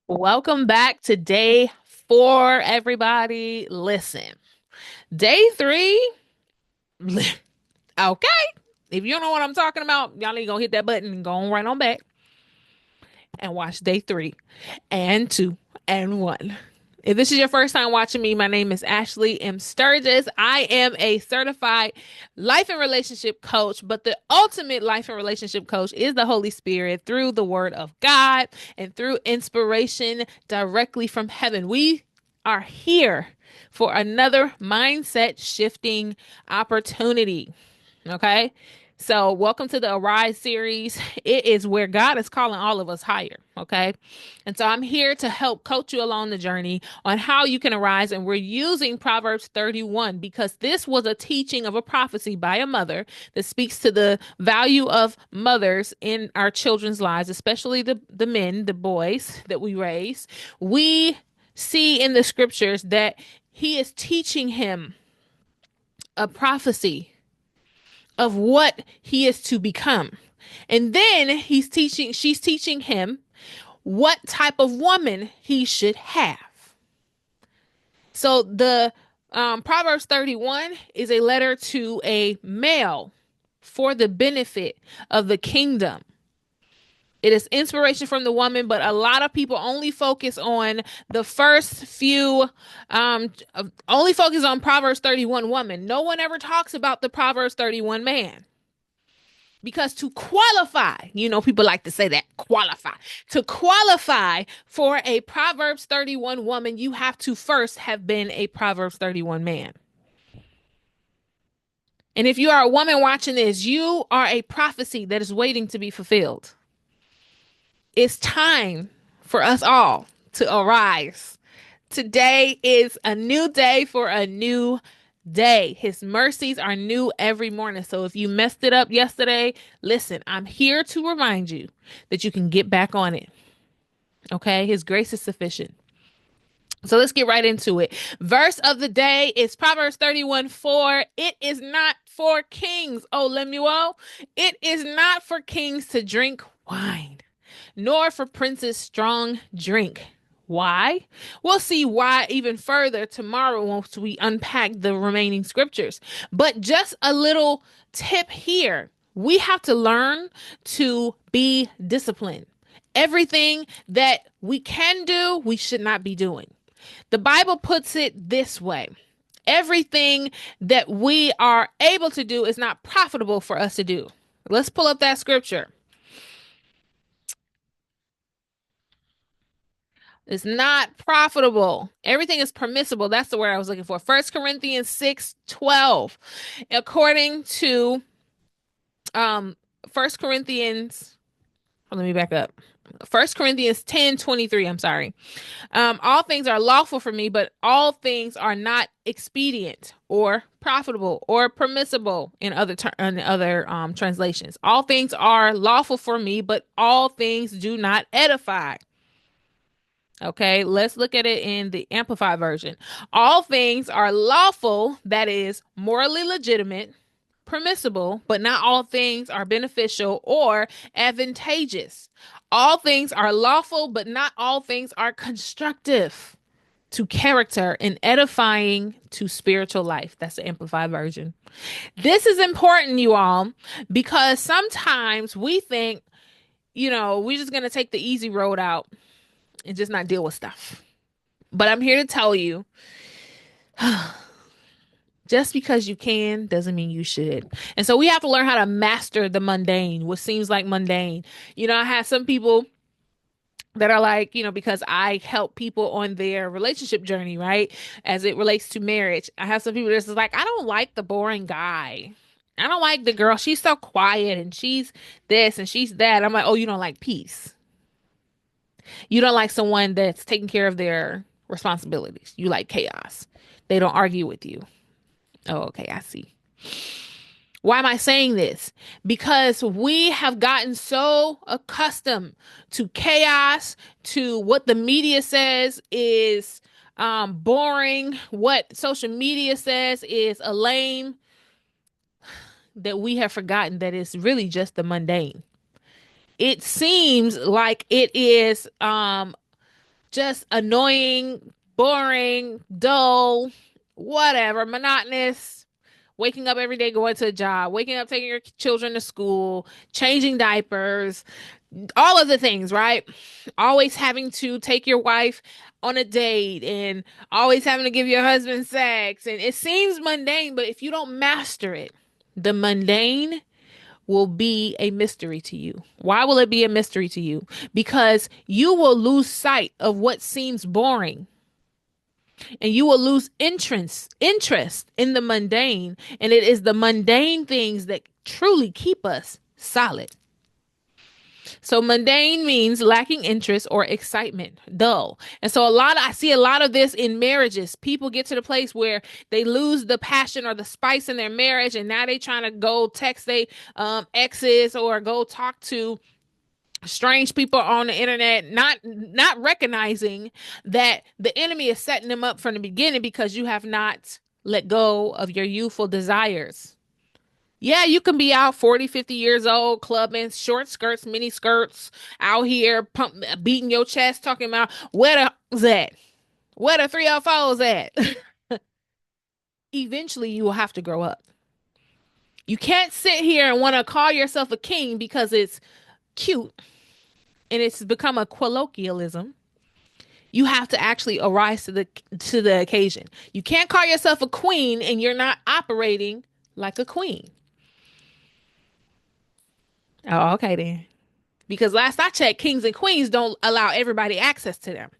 Welcome back to day 4, everybody. Listen, day 3, okay. If you don't know what I'm talking about, y'all need to go hit that button and go on right on back and watch day 3 and 2 and 1. If this is your first time watching me, my name is Ashley M. Sturgis. I am a certified life and relationship coach, but the ultimate life and relationship coach is the Holy Spirit through the Word of God and through inspiration directly from heaven. We are here for another mindset shifting opportunity. Okay. So, welcome to the Arise series. It is where God is calling all of us higher. Okay. And so, I'm here to help coach you along the journey on how you can arise. And we're using Proverbs 31 because this was a teaching of a prophecy by a mother that speaks to the value of mothers in our children's lives, especially the men, the boys that we raise. We see in the scriptures that he is teaching him a prophecy of what he is to become. And then she's teaching him what type of woman he should have. So the Proverbs 31 is a letter to a male for the benefit of the kingdom. It is inspiration from the woman, but a lot of people only focus on the first few, only focus on Proverbs 31 woman. No one ever talks about the Proverbs 31 man. Because to qualify, people like to say that qualify. To qualify for a Proverbs 31 woman, you have to first have been a Proverbs 31 man. And if you are a woman watching this, you are a prophecy that is waiting to be fulfilled. It's time for us all to arise. Today is a new day for a new day. His mercies are new every morning. So if you messed it up yesterday, listen, I'm here to remind you that you can get back on it. Okay? His grace is sufficient. So let's get right into it. Verse of the day is Proverbs 31:4. It is not for kings, oh Lemuel. It is not for kings to drink wine, nor for princes strong drink. Why? We'll see why even further tomorrow once we unpack the remaining scriptures. But just a little tip here. We have to learn to be disciplined. Everything that we can do, we should not be doing. The Bible puts it this way. Everything that we are able to do is not profitable for us to do. Let's pull up that scripture. It's not profitable. Everything is permissible. That's the word I was looking for. 1 Corinthians 6:12. According to 1 Corinthians, let me back up. 1 Corinthians 10:23. I'm sorry. All things are lawful for me, but all things are not expedient or profitable or permissible in other translations. All things are lawful for me, but all things do not edify. Okay, let's look at it in the Amplified version. All things are lawful, that is, morally legitimate, permissible, but not all things are beneficial or advantageous. All things are lawful, but not all things are constructive to character and edifying to spiritual life. That's the Amplified version. This is important, you all, because sometimes we think, we're just going to take the easy road out and just not deal with stuff. But I'm here to tell you, just because you can doesn't mean you should. And so we have to learn how to master the mundane, what seems like mundane. I have some people that are like, because I help people on their relationship journey, right? As it relates to marriage. I have some people that's like, I don't like the boring guy. I don't like the girl. She's so quiet and she's this and she's that. I'm like, oh, you don't like peace. You don't like someone that's taking care of their responsibilities. You like chaos. They don't argue with you. Oh, okay, I see. Why am I saying this? Because we have gotten so accustomed to chaos, to what the media says is boring, what social media says is a lame, that we have forgotten that it's really just the mundane. It seems like it is just annoying, boring, dull, whatever, monotonous. Waking up every day, going to a job, waking up, taking your children to school, changing diapers, all of the things, right? Always having to take your wife on a date and always having to give your husband sex. And it seems mundane, but if you don't master it, the mundane will be a mystery to you. Why will it be a mystery to you? Because you will lose sight of what seems boring and you will lose interest in the mundane, and it is the mundane things that truly keep us solid. So mundane means lacking interest or excitement, dull. And so I see a lot of this in marriages. People get to the place where they lose the passion or the spice in their marriage, and now they trying to go text they exes or go talk to strange people on the internet, not recognizing that the enemy is setting them up from the beginning because you have not let go of your youthful desires. Yeah, you can be out 40, 50 years old, clubbing, short skirts, mini skirts, out here beating your chest, talking about where the at? Where the 304's at? Eventually, you will have to grow up. You can't sit here and want to call yourself a king because it's cute and it's become a colloquialism. You have to actually arise to the occasion. You can't call yourself a queen and you're not operating like a queen. Oh, okay then. Because last I checked, kings and queens don't allow everybody access to them.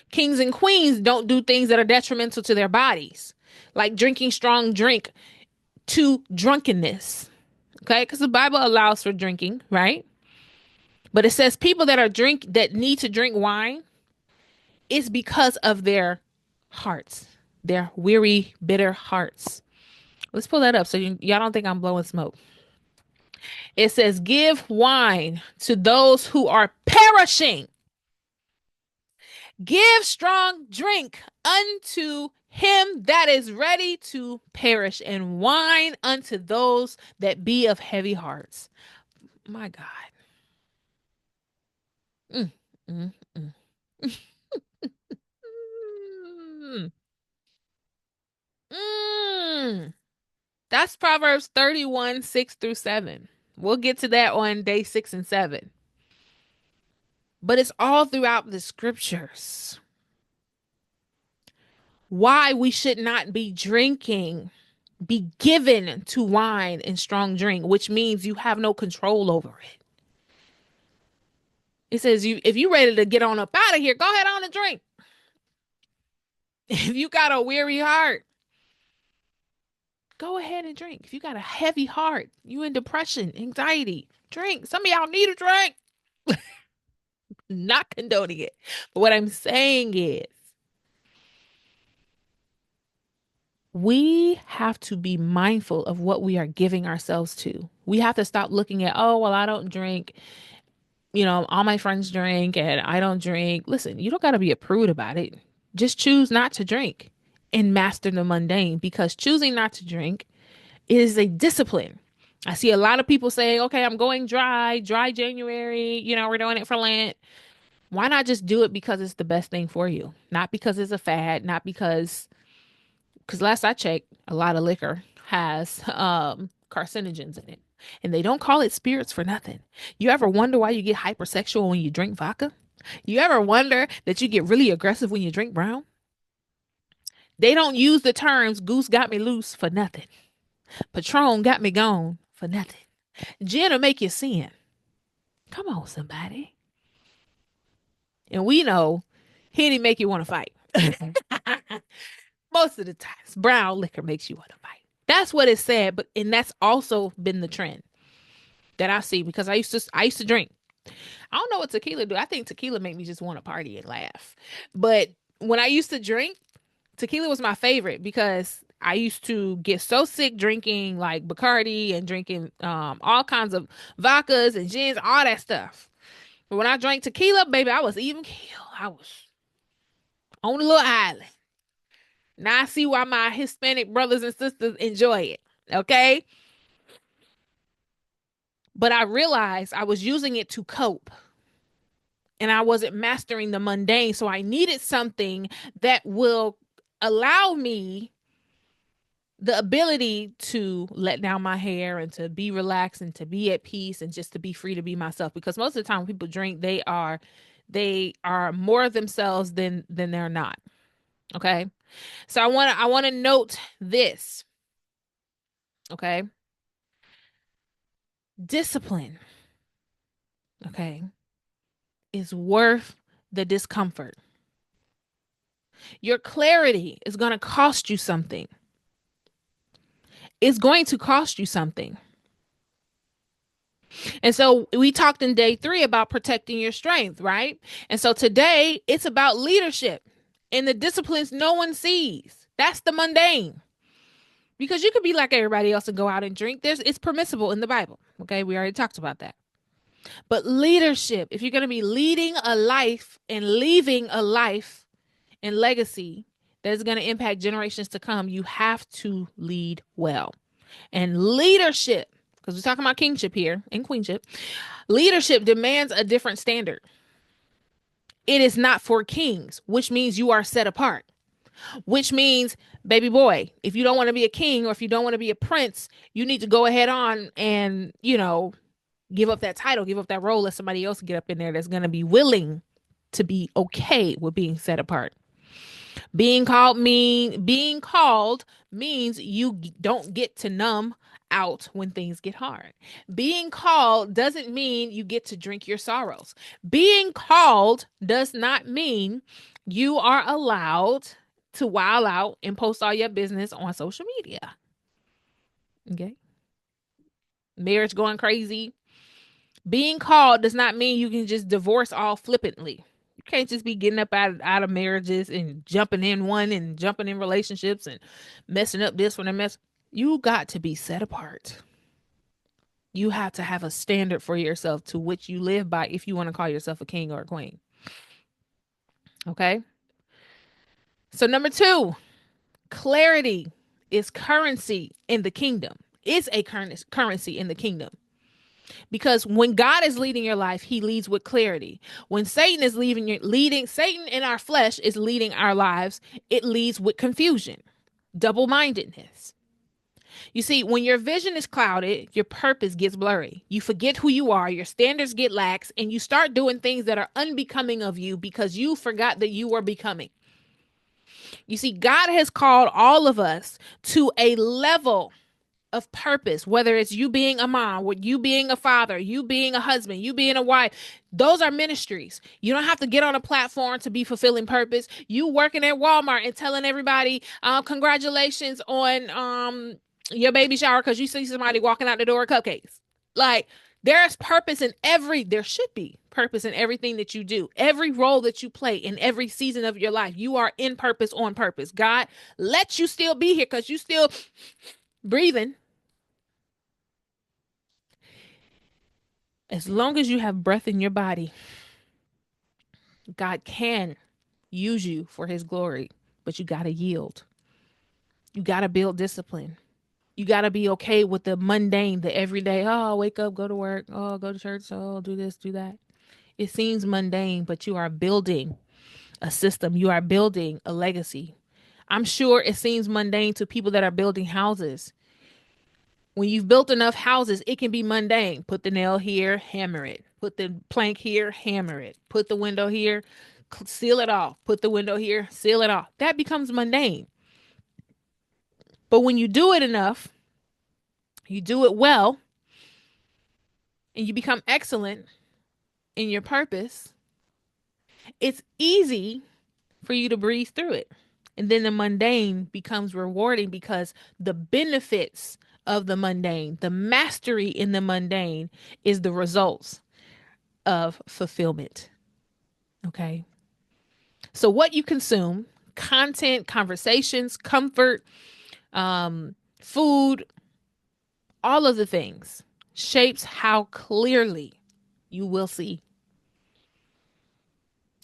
Kings and queens don't do things that are detrimental to their bodies, like drinking strong drink to drunkenness. Okay, because the Bible allows for drinking, right? But it says people that need to drink wine is because of their hearts, their weary, bitter hearts. Let's pull that up so y'all don't think I'm blowing smoke. It says, give wine to those who are perishing. Give strong drink unto him that is ready to perish, and wine unto those that be of heavy hearts. My God. Mm, mm, mm. Mm, mm. That's Proverbs 31, 6 through 7. We'll get to that on day 6 and 7. But it's all throughout the scriptures. Why we should not be drinking, be given to wine and strong drink, which means you have no control over it. It says if you ready to get on up out of here, go ahead on and drink. If you got a weary heart, go ahead and drink. If you got a heavy heart, you in depression, anxiety, drink. Some of y'all need a drink. Not condoning it. But what I'm saying is we have to be mindful of what we are giving ourselves to. We have to stop looking at, oh, well, I don't drink. All my friends drink and I don't drink. Listen, you don't got to be a prude about it. Just choose not to drink and master the mundane, because choosing not to drink is a discipline. I see a lot of people saying, okay, I'm going dry January. We're doing it for Lent. Why not just do it because it's the best thing for you? Not because it's a fad, not because last I checked, a lot of liquor has carcinogens in it. And they don't call it spirits for nothing. You ever wonder why you get hypersexual when you drink vodka? You ever wonder that you get really aggressive when you drink brown? They don't use the terms goose got me loose for nothing. Patron got me gone for nothing. Gin will make you sin. Come on, somebody. And we know he didn't make you want to fight. Most of the times, brown liquor makes you want to fight. That's what it said, and that's also been the trend that I see, because I used to drink. I don't know what tequila do. I think tequila make me just want to party and laugh. But when I used to drink, tequila was my favorite because I used to get so sick drinking like Bacardi and drinking all kinds of vodkas and gins, all that stuff. But when I drank tequila, baby, I was even keel. I was on a little island. Now I see why my Hispanic brothers and sisters enjoy it. Okay. But I realized I was using it to cope. and I wasn't mastering the mundane. So I needed something that will allow me the ability to let down my hair and to be relaxed and to be at peace and just to be free to be myself. Because most of the time when people drink, they are more of themselves than they're not. Okay. So I want to note this. Okay. Discipline, okay, is worth the discomfort. Your clarity is going to cost you something. It's going to cost you something. And so we talked in day 3 about protecting your strength, right? And so today it's about leadership and the disciplines no one sees. That's the mundane. Because you could be like everybody else and go out and drink. It's permissible in the Bible. Okay, we already talked about that. But leadership, if you're going to be leading a life and leaving a life and legacy that is going to impact generations to come, you have to lead well. And leadership, because we're talking about kingship here and queenship, leadership demands a different standard. It is not for kings, which means you are set apart, which means, baby boy, if you don't want to be a king or if you don't want to be a prince, you need to go ahead on and, give up that title, give up that role, let somebody else get up in there that's going to be willing to be okay with being set apart. Being called means you don't get to numb out when things get hard. Being called doesn't mean you get to drink your sorrows. Being called does not mean you are allowed to wild out and post all your business on social media. Okay. Marriage going crazy. Being called does not mean you can just divorce all flippantly. You can't just be getting up out of marriages and jumping in one and jumping in relationships and messing up this one and mess. You got to be set apart. You have to have a standard for yourself to which you live by if you want to call yourself a king or a queen. Okay. So number 2, clarity is currency in the kingdom. It's a currency in the kingdom. Because when God is leading your life, he leads with clarity. When Satan is Satan in our flesh is leading our lives, it leads with confusion, double-mindedness. You see, when your vision is clouded, your purpose gets blurry. You forget who you are, your standards get lax, and you start doing things that are unbecoming of you because you forgot that you were becoming. You see, God has called all of us to a level of purpose, whether it's you being a mom, you being a father, you being a husband, you being a wife. Those are ministries. You don't have to get on a platform to be fulfilling purpose. You working at Walmart and telling everybody, congratulations on your baby shower because you see somebody walking out the door with cupcakes. Like, there should be purpose in everything that you do. Every role that you play in every season of your life, you are in purpose, on purpose. God lets you still be here because you still breathing. As long as you have breath in your body, God can use you for his glory, but you got to yield. You got to build discipline. You got to be okay with the mundane, the everyday. Oh, wake up, go to work. Oh, go to church. Oh, do this, do that. It seems mundane, but you are building a system. You are building a legacy. I'm sure it seems mundane to people that are building houses. When you've built enough houses, it can be mundane. Put the nail here, hammer it. Put the plank here, hammer it. Put the window here, seal it off. Put the window here, seal it off. That becomes mundane. But when you do it enough, you do it well, and you become excellent in your purpose, it's easy for you to breeze through it. And then the mundane becomes rewarding because the benefits of the mundane, the mastery in the mundane is the results of fulfillment. Okay. So what you consume, content, conversations, comfort, food, all of the things shapes how clearly you will see.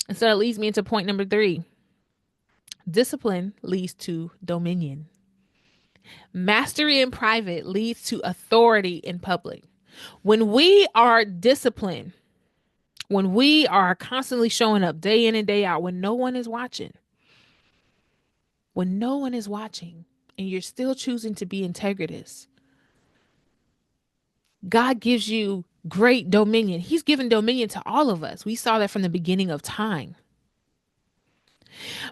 And so that leads me into point number 3. Discipline leads to dominion. Mastery in private leads to authority in public. When we are disciplined, When we are constantly showing up day in and day out, when no one is watching, and you're still choosing to be integritous, God gives you great dominion. He's given dominion to all of us. We saw that from the beginning of time.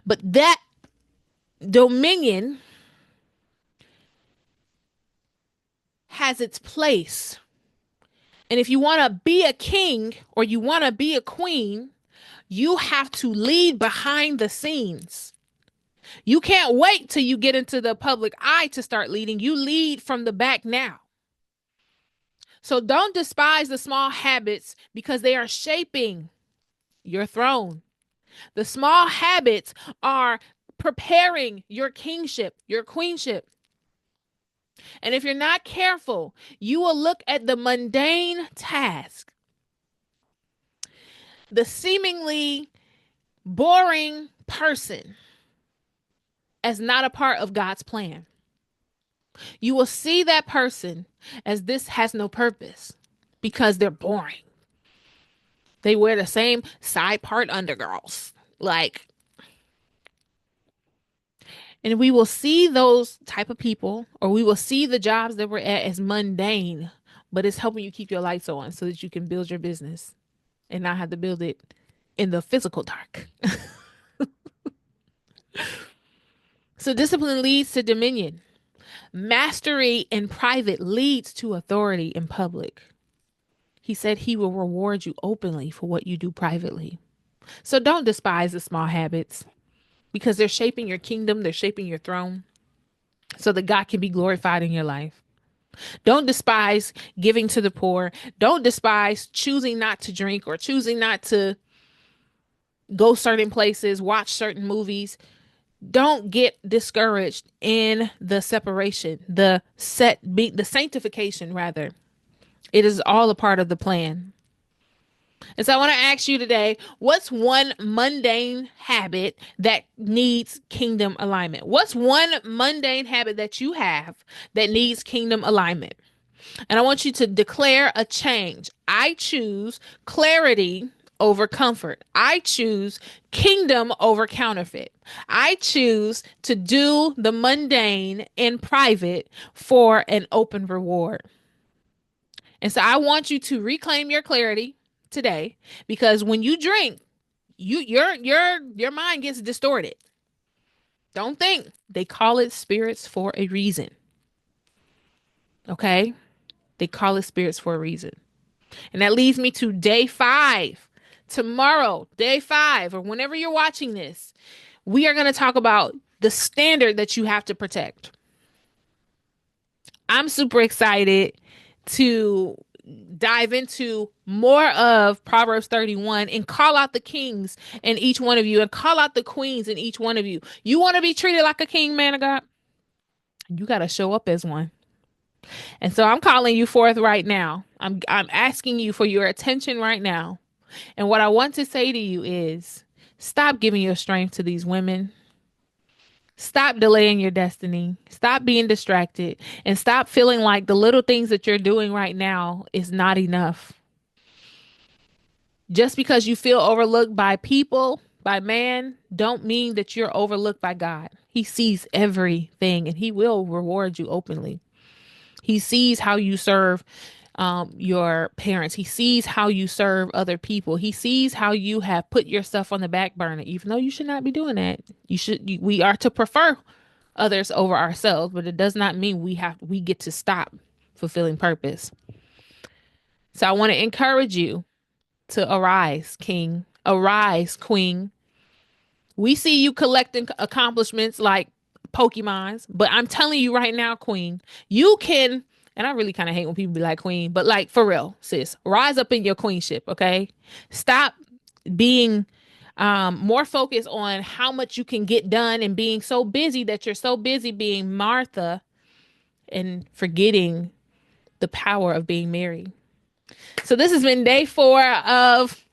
But that dominion has its place. And if you want to be a king or you want to be a queen, you have to lead behind the scenes. You can't wait till you get into the public eye to start leading. You lead from the back now. So don't despise the small habits because they are shaping your throne. The small habits are preparing your kingship, your queenship. And if you're not careful, you will look at the mundane task, the seemingly boring person, as not a part of God's plan. You will see that person as this has no purpose because they're boring. They wear the same side part undergirls. And we will see those type of people, or we will see the jobs that we're at as mundane, but it's helping you keep your lights on so that you can build your business and not have to build it in the physical dark. So discipline leads to dominion. Mastery in private leads to authority in public. He said he will reward you openly for what you do privately. So don't despise the small habits because they're shaping your kingdom, they're shaping your throne so that God can be glorified in your life. Don't despise giving to the poor. Don't despise choosing not to drink or choosing not to go certain places, watch certain movies. Don't get discouraged in the separation, the sanctification rather. It is all a part of the plan. And so I want to ask you today, what's one mundane habit that needs kingdom alignment? What's one mundane habit that you have that needs kingdom alignment? And I want you to declare a change. I choose clarity over comfort. I choose kingdom over counterfeit. I choose to do the mundane in private for an open reward. And so I want you to reclaim your clarity today, because when you drink, your mind gets distorted. Don't think. They call it spirits for a reason. Okay? They call it spirits for a reason. And that leads me to day 5. Tomorrow, day 5, or whenever you're watching this, we are going to talk about the standard that you have to protect. I'm super excited to dive into more of Proverbs 31 and call out the kings in each one of you and call out the queens in each one of you. You want to be treated like a king, man of God? You got to show up as one. And so I'm calling you forth right now. I'm asking you for your attention right now. And what I want to say to you is stop giving your strength to these women. Stop delaying your destiny. Stop being distracted and stop feeling like the little things that you're doing right now is not enough. Just because you feel overlooked by people, by man, don't mean that you're overlooked by God. He sees everything and he will reward you openly. He sees how you serve your parents. He sees how you serve other people. He sees how you have put yourself on the back burner, even though you should not be doing that. We are to prefer others over ourselves, but it does not mean we get to stop fulfilling purpose. So I want to encourage you to arise, king, arise, queen. We see you collecting accomplishments like Pokemons, but I'm telling you right now, queen, you can. And I really kind of hate when people be like queen, but like for real, sis, rise up in your queenship, okay? Stop being more focused on how much you can get done and being so busy that you're so busy being Martha and forgetting the power of being Mary. So this has been day 4 of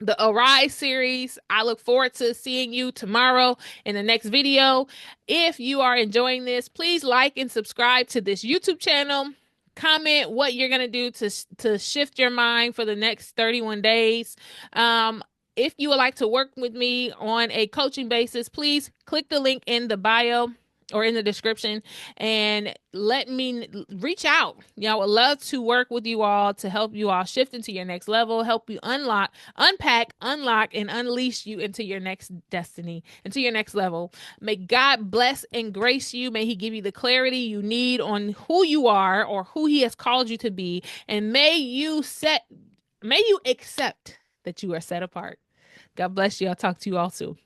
the Arise series. I look forward to seeing you tomorrow in the next video. If you are enjoying this, please like and subscribe to this YouTube channel. comment what you're going to do to shift your mind for the next 31 days. If you would like to work with me on a coaching basis, please click the link in the bio or in the description and let me reach out. I would love to work with you all to help you all shift into your next level, help you unpack, unlock, and unleash you into your next destiny, into your next level. May God bless and grace you. May He give you the clarity you need on who you are or who He has called you to be. And may you accept that you are set apart. God bless you. I'll talk to you all soon.